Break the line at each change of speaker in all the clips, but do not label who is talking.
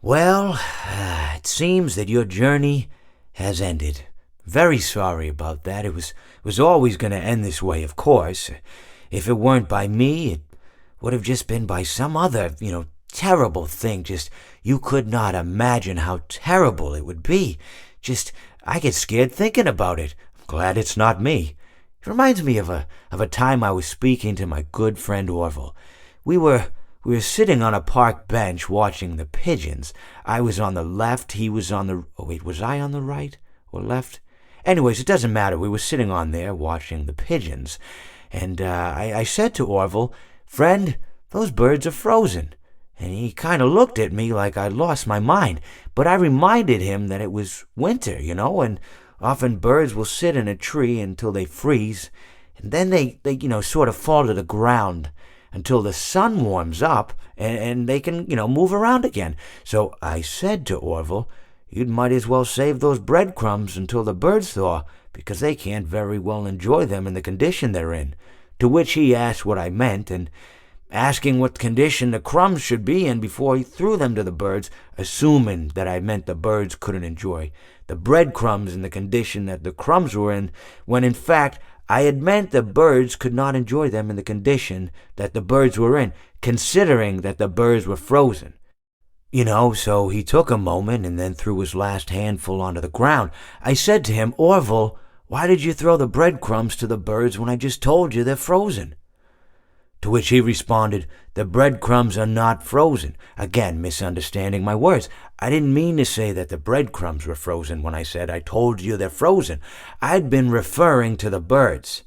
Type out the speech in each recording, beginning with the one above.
Well, it seems that your journey has ended. Very sorry about that. It was always going to end this way, of course. If it weren't by me, it would have just been by some other, terrible thing. Just, you could not imagine how terrible it would be. Just, I get scared thinking about it. I'm glad it's not me. It reminds me of a time I was speaking to my good friend Orville. We were we were sitting on a park bench watching the pigeons. I was on the left, he was on the... Oh, wait, was I on the right or left? Anyways, it doesn't matter. We were sitting on there watching the pigeons. And I said to Orville, "Friend, those birds are frozen." And he kind of looked at me like I'd lost my mind. But I reminded him that it was winter, and often birds will sit in a tree until they freeze. And then they sort of fall to the ground until the sun warms up and they can, move around again. So I said to Orville, "You might as well save those breadcrumbs until the birds thaw, because they can't very well enjoy them in the condition they're in." To which he asked what I meant, and asking what condition the crumbs should be in before he threw them to the birds, assuming that I meant the birds couldn't enjoy the breadcrumbs in the condition that the crumbs were in, when in fact I had meant the birds could not enjoy them in the condition that the birds were in, considering that the birds were frozen. So he took a moment and then threw his last handful onto the ground. I said to him, "Orville, why did you throw the breadcrumbs to the birds when I just told you they're frozen?" To which he responded, "The breadcrumbs are not frozen." Again, misunderstanding my words. I didn't mean to say that the breadcrumbs were frozen when I said I told you they're frozen. I'd been referring to the birds.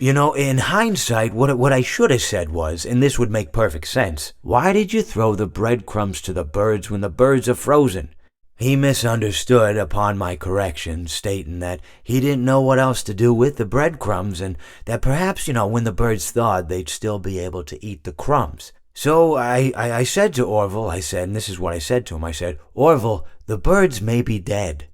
In hindsight, what I should have said was, and this would make perfect sense, "Why did you throw the breadcrumbs to the birds when the birds are frozen?" He misunderstood upon my correction, stating that he didn't know what else to do with the breadcrumbs, and that perhaps, when the birds thawed, they'd still be able to eat the crumbs. So I said to Orville, and this is what I said to him, I said, "Orville, the birds may be dead,